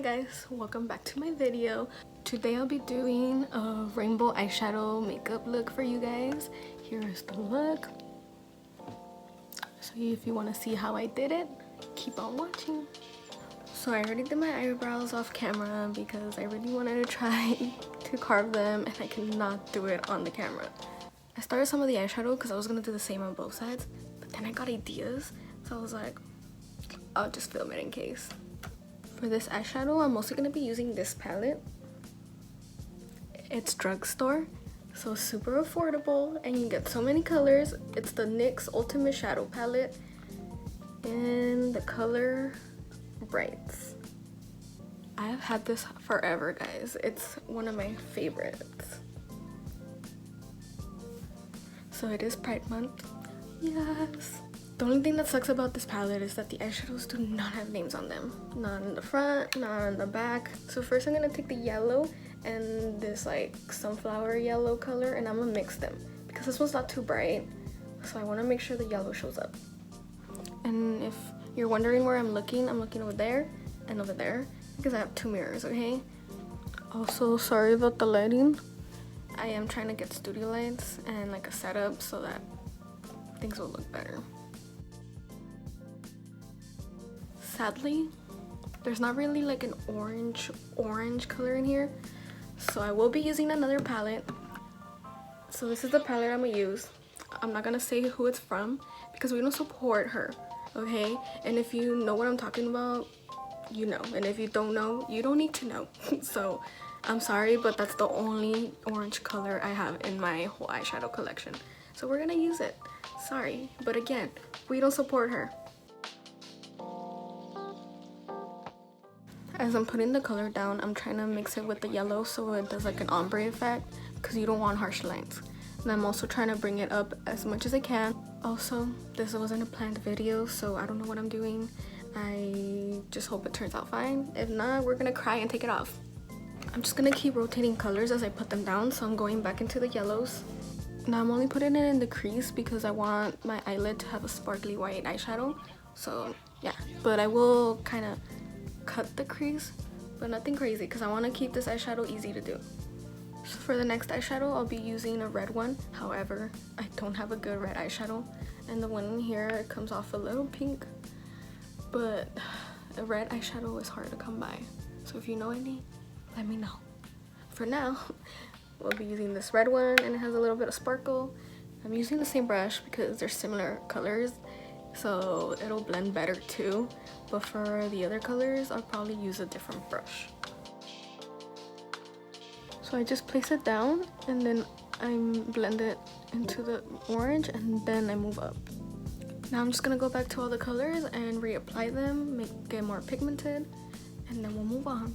guys, welcome back to my video. Today I'll be doing a rainbow eyeshadow makeup look for you guys. Here is the look. So if you want to see how I did it, keep on watching. So I already did my eyebrows off camera because I really wanted to try to carve them and I cannot do it on the camera. I started some of the eyeshadow because I was going to do the same on both sides, but then I got ideas, so I was like, I'll just film it in case. For this eyeshadow, I'm mostly going to be using this palette. It's drugstore, so super affordable, and you get so many colors. It's the NYX Ultimate Shadow Palette in the color Brights. I have had this forever, guys. It's one of my favorites. So it is Pride Month. Yes! The only thing that sucks about this palette is that the eyeshadows do not have names on them. Not in the front, not on the back. So first I'm gonna take the yellow and this like sunflower yellow color and I'm gonna mix them because this one's not too bright. So I wanna make sure the yellow shows up. And if you're wondering where I'm looking over there and over there because I have two mirrors, okay? Also, sorry about the lighting. I am trying to get studio lights and like a setup so that things will look better. Sadly, there's not really like an orange color in here, so I will be using another palette. So this is the palette I'm gonna use. I'm not gonna say who it's from because we don't support her, okay? And if you know what I'm talking about, you know, and if you don't know, you don't need to know. So I'm sorry, but that's the only orange color I have in my whole eyeshadow collection, so we're gonna use it. Sorry, but again, we don't support her. As I'm putting the color down, I'm trying to mix it with the yellow so it does like an ombre effect because you don't want harsh lines. And I'm also trying to bring it up as much as I can. Also, this wasn't a planned video, so I don't know what I'm doing. I just hope it turns out fine. If not, we're gonna cry and take it off. I'm just gonna keep rotating colors as I put them down, so I'm going back into the yellows. Now I'm only putting it in the crease because I want my eyelid to have a sparkly white eyeshadow. So yeah, but I will kind of cut the crease, but nothing crazy because I want to keep this eyeshadow easy to do. So for the next eyeshadow, I'll be using a red one. However, I don't have a good red eyeshadow, and the one in here comes off a little pink, but a red eyeshadow is hard to come by. So if you know any, let me know. For now, we'll be using this red one and it has a little bit of sparkle. I'm using the same brush because they're similar colors, so it'll blend better too. But for the other colors, I'll probably use a different brush. So I just place it down and then I blend it into the orange and then I move up. Now I'm just gonna go back to all the colors and reapply them, make it more pigmented, and then we'll move on.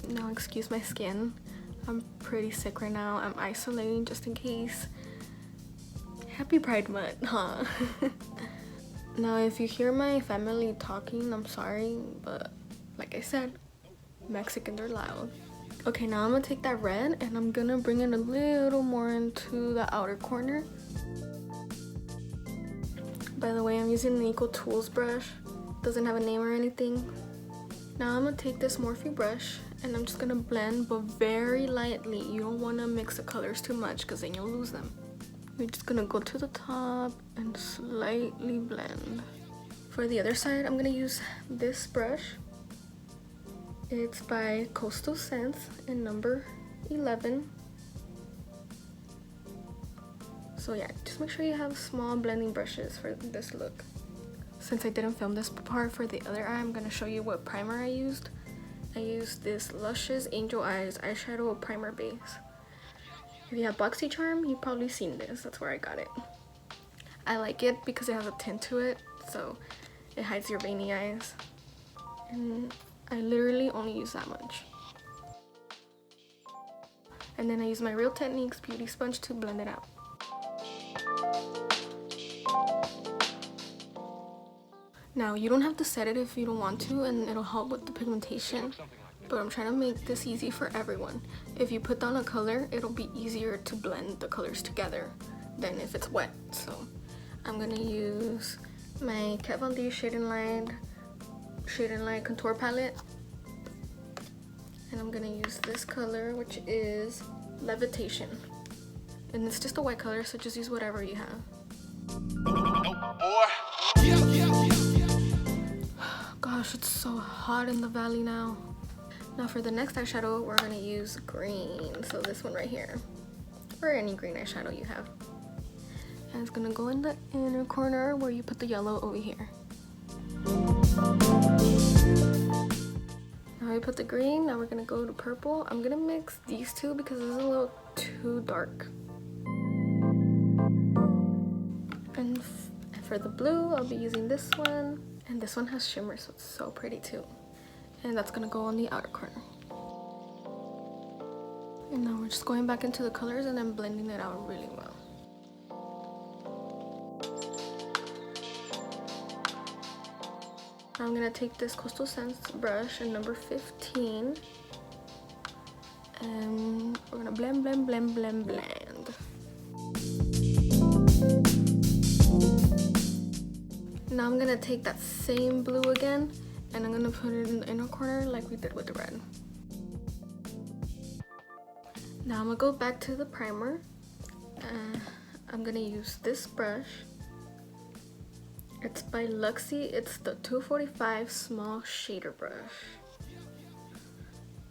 Now excuse my skin. I'm pretty sick right now. I'm isolating just in case. Happy Pride Month, huh? Now if you hear my family talking, I'm sorry, but like I said, Mexicans are loud. Okay, now I'm gonna take that red and I'm gonna bring it a little more into the outer corner. By the way, I'm using the Equal Tools brush. Doesn't have a name or anything. Now I'm gonna take this Morphe brush and I'm just gonna blend, but very lightly. You don't wanna mix the colors too much because then you'll lose them. We're just gonna go to the top and slightly blend. For the other side, I'm gonna use this brush. It's by Coastal Scents in number 11. So yeah, just make sure you have small blending brushes for this look. Since I didn't film this part for the other eye, I'm gonna show you what primer I used. I used this Luscious Angel Eyes eyeshadow primer base. If you have BoxyCharm, you've probably seen this. That's where I got it. I like it because it has a tint to it, so it hides your veiny eyes. And I literally only use that much. And then I use my Real Techniques beauty sponge to blend it out. Now, you don't have to set it if you don't want to, and it'll help with the pigmentation. But I'm trying to make this easy for everyone. If you put down a color, it'll be easier to blend the colors together than if it's wet. So I'm gonna use my Kat Von D Shade and Light contour palette. And I'm gonna use this color, which is Levitation. And it's just a white color, so just use whatever you have. Gosh, it's so hot in the valley now. Now for the next eyeshadow, we're gonna use green. So this one right here, or any green eyeshadow you have. And it's gonna go in the inner corner where you put the yellow over here. Now I put the green, now we're gonna go to purple. I'm gonna mix these two because this is a little too dark. And for the blue, I'll be using this one. And this one has shimmer, so it's so pretty too. And that's gonna go on the outer corner. And now we're just going back into the colors and then blending it out really well. Now I'm gonna take this Coastal Scents brush in number 15. And we're gonna blend, blend, blend, blend, blend. Now I'm gonna take that same blue again and I'm gonna put it in the inner corner like we did with the red. Now I'm gonna go back to the primer. I'm gonna use this brush. It's by Luxie. It's the 245 small shader brush.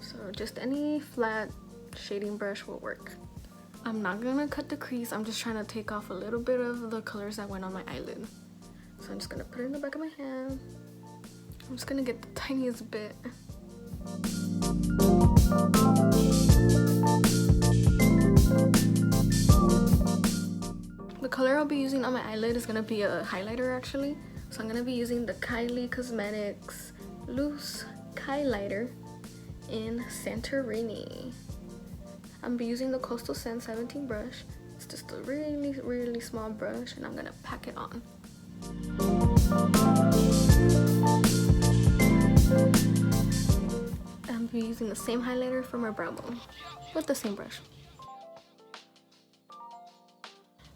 So just any flat shading brush will work. I'm not gonna cut the crease. I'm just trying to take off a little bit of the colors that went on my eyelid. So I'm just gonna put it in the back of my hand. I'm just gonna get the tiniest bit. The color I'll be using on my eyelid is gonna be a highlighter actually. So I'm gonna be using the Kylie Cosmetics Loose Highlighter in Santorini. I'm gonna be using the Coastal Scent 17 brush. It's just a really, really small brush and I'm gonna pack it on. I'm be using the same highlighter for my brow bone with the same brush.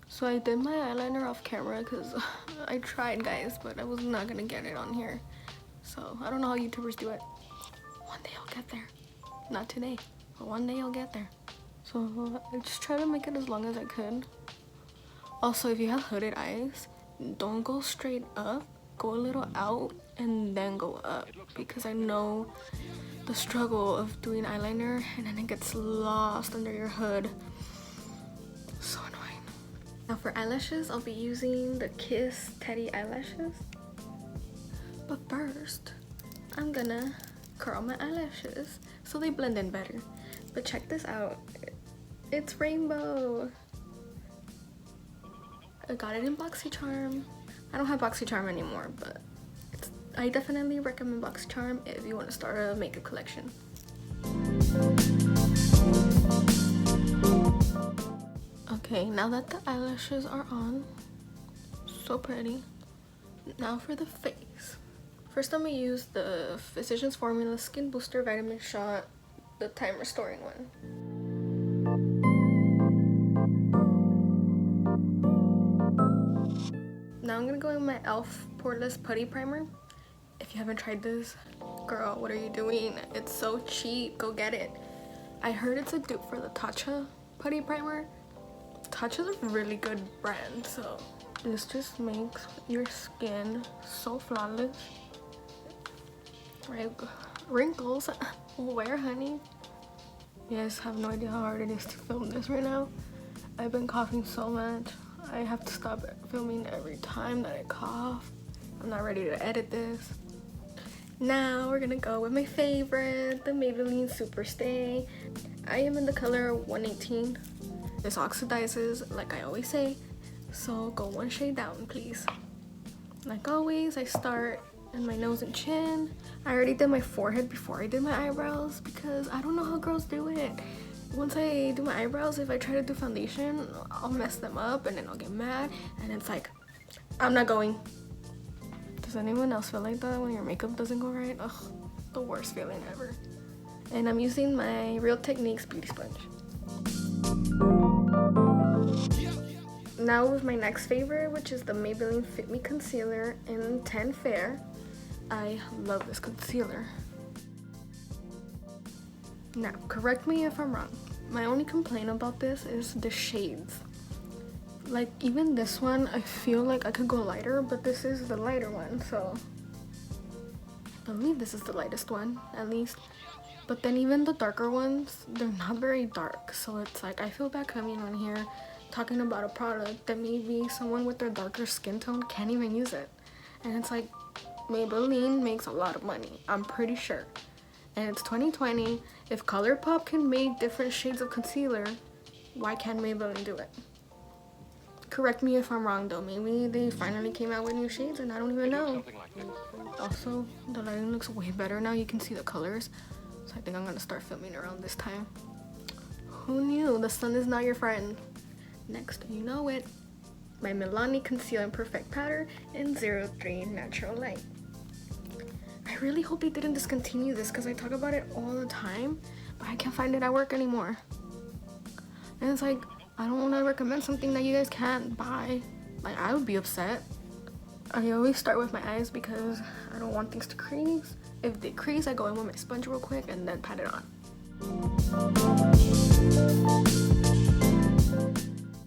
So I did my eyeliner off camera because I tried, guys, but I was not gonna get it on here. So I don't know how YouTubers do it. One day I'll get there. Not today, but one day I'll get there. So I just tried to make it as long as I could. Also, if you have hooded eyes, don't go straight up, go a little out and then go up, because I know the struggle of doing eyeliner and then it gets lost under your hood. So annoying. Now for eyelashes, I'll be using the Kiss Teddy eyelashes. But first, I'm gonna curl my eyelashes so they blend in better. But check this out, it's rainbow. I got it in BoxyCharm. I don't have BoxyCharm anymore, but I definitely recommend BoxyCharm if you want to start a makeup collection. Okay, now that the eyelashes are on, so pretty. Now for the face. First I'm going to use the Physicians Formula Skin Booster Vitamin Shot, the time restoring one. Now I'm gonna go in my e.l.f. Poreless Putty Primer. If you haven't tried this, girl, what are you doing? It's so cheap, go get it. I heard it's a dupe for the Tatcha Putty Primer. Tatcha's a really good brand, so this just makes your skin so flawless. Right? Wrinkles, where, honey? You guys have no idea how hard it is to film this right now. I've been coughing so much. I have to stop filming every time that I cough. I'm not ready to edit this. Now we're gonna go with my favorite, the Maybelline Super Stay. I am in the color 118. This oxidizes, like I always say, so go one shade down, please. Like always, I start in my nose and chin. I already did my forehead before I did my eyebrows because I don't know how girls do it. Once I do my eyebrows, if I try to do foundation, I'll mess them up and then I'll get mad and it's like, I'm not going. Does anyone else feel like that when your makeup doesn't go right? Ugh, the worst feeling ever. And I'm using my Real Techniques Beauty Sponge. Now with my next favorite, which is the Maybelline Fit Me Concealer in Tan Fair. I love this concealer. Now, correct me if I'm wrong. My only complaint about this is the shades. Like, even this one, I feel like I could go lighter, but this is the lighter one, so I believe this is the lightest one, at least. But then even the darker ones, they're not very dark, so it's like I feel bad coming on here talking about a product that maybe someone with their darker skin tone can't even use it. And it's like, Maybelline makes a lot of money, I'm pretty sure. And it's 2020. If ColourPop can make different shades of concealer, why can't Maybelline do it? Correct me if I'm wrong though. Maybe they finally came out with new shades and I don't even know. Also, the lighting looks way better now. You can see the colors. So I think I'm gonna start filming around this time. Who knew? The sun is not your friend. Next, you know it. My Milani Conceal and Perfect Powder in 03 Natural Light. I really hope they didn't discontinue this because I talk about it all the time, but I can't find it at work anymore. And it's like, I don't want to recommend something that you guys can't buy. Like, I would be upset. I always start with my eyes because I don't want things to crease. If they crease, I go in with my sponge real quick and then pat it on.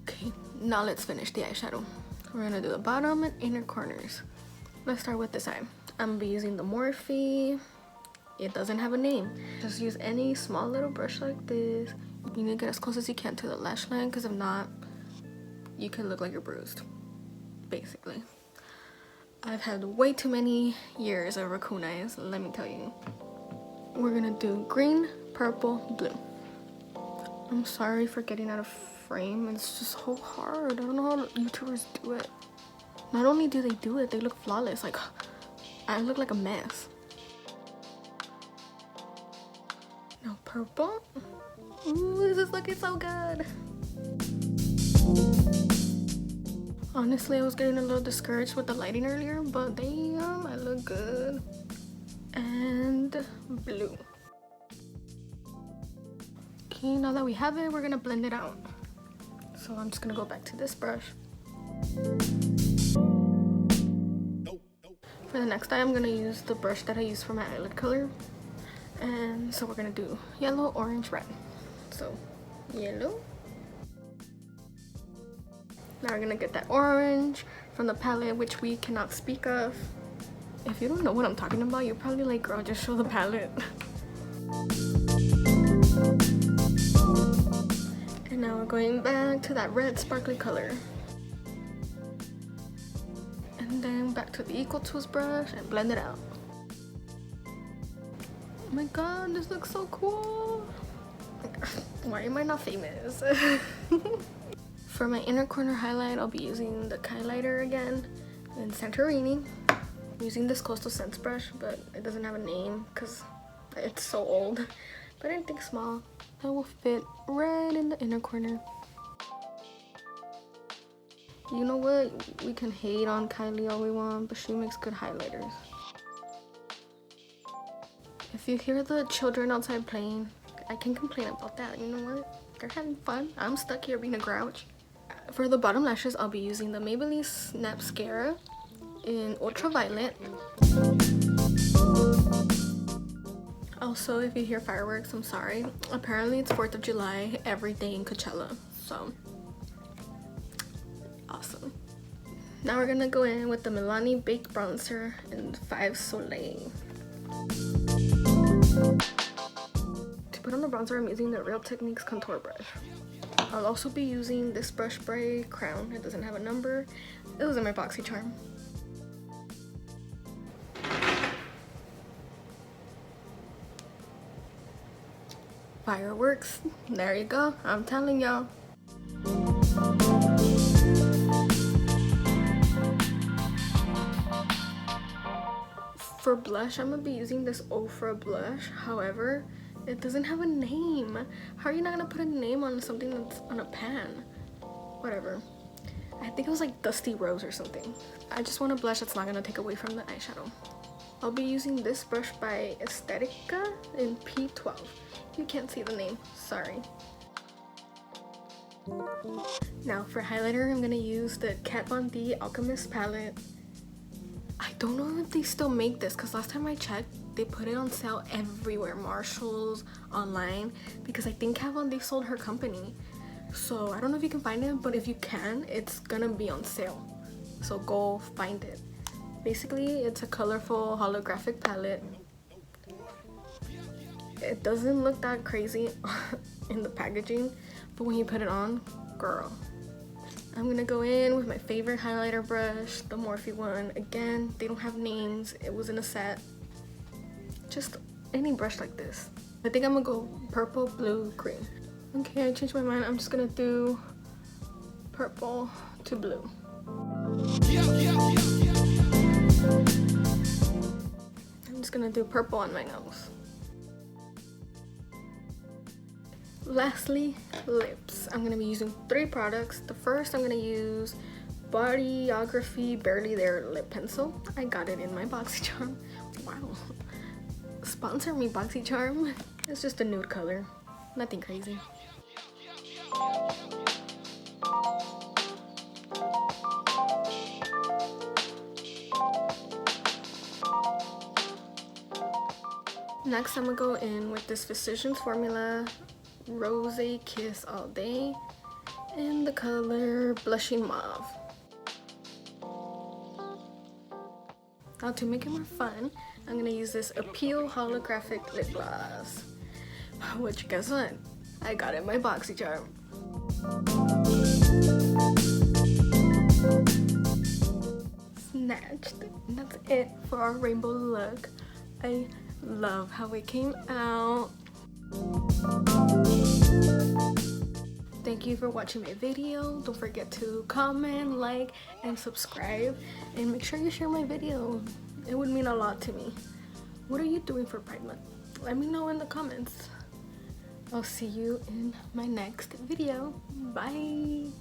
Okay, now let's finish the eyeshadow. We're gonna do the bottom and inner corners. Let's start with this eye. I'm gonna be using the Morphe. It doesn't have a name. Just use any small little brush like this. You need to get as close as you can to the lash line, because if not, you can look like you're bruised, basically. I've had way too many years of raccoon eyes, let me tell you. We're gonna do green, purple, blue. I'm sorry for getting out of frame. It's just so hard. I don't know how YouTubers do it. Not only do they do it, they look flawless. Like, I look like a mess. Now purple. Ooh, this is looking so good. Honestly, I was getting a little discouraged with the lighting earlier, but damn, I look good. And blue. Okay, now that we have it, we're gonna blend it out. So I'm just gonna go back to this brush. For the next eye, I'm gonna use the brush that I use for my eyelid color. And so we're gonna do yellow, orange, red. So, yellow. Now we're gonna get that orange from the palette, which we cannot speak of. If you don't know what I'm talking about, you're probably like, girl, just show the palette. And now we're going back to that red sparkly color. And then back to the Equal Tools brush and blend it out. Oh my god, this looks so cool. Why am I not famous? For my inner corner highlight, I'll be using the highlighter again in Santorini. I'm using this Coastal Scents brush, but it doesn't have a name because it's so old. But I think small. That will fit right in the inner corner. You know what? We can hate on Kylie all we want, but she makes good highlighters. If you hear the children outside playing, I can complain about that. You know what? They're having fun. I'm stuck here being a grouch. For the bottom lashes, I'll be using the Maybelline Snapscara in Ultraviolet. Also, if you hear fireworks, I'm sorry. Apparently it's 4th of July every day in Coachella, so awesome. Now we're gonna go in with the Milani Baked Bronzer in 5 Soleil. To put on the bronzer, I'm using the Real Techniques contour brush. I'll also be using this brush by Crown. It doesn't have a number. It was in my BoxyCharm. Fireworks. There you go. I'm telling y'all. For blush, I'm gonna be using this Ofra blush. However, it doesn't have a name. How are you not gonna put a name on something that's on a pan? Whatever. I think it was like Dusty Rose or something. I just want a blush that's not gonna take away from the eyeshadow. I'll be using this brush by Estetica in P12. You can't see the name, sorry. Now for highlighter, I'm gonna use the Kat Von D Alchemist palette. I don't know if they still make this because last time I checked, they put it on sale everywhere, Marshalls, online, because I think Kevin, they sold her company. So I don't know if you can find it, but if you can, it's gonna be on sale, so go find it. Basically, it's a colorful holographic palette. It doesn't look that crazy in the packaging, but when you put it on, girl. I'm gonna go in with my favorite highlighter brush, the Morphe one. Again, they don't have names, it was in a set. Just any brush like this. I think I'm gonna go purple, blue, green. Okay, I changed my mind. I'm just gonna do purple to blue. I'm just gonna do purple on my nose. Lastly, lips. I'm gonna be using 3 products. The first, I'm gonna use Bodyography Barely There lip pencil. I got it in my BoxyCharm. Wow, sponsor me, BoxyCharm. It's just a nude color, nothing crazy. Next, I'm gonna go in with this Physicians Formula Rose Kiss All Day in the color Blushing Mauve. Now, to make it more fun, I'm gonna use this Appeal Holographic Lip Gloss, which, guess what? I got it in my BoxyCharm. Snatched. And that's it for our rainbow look. I love how it came out. Thank you for watching my video. Don't forget to comment, like, and subscribe, and make sure you share my video. It would mean a lot to me. What are you doing for Pride Month? Let me know in the comments. I'll see you in my next video. Bye.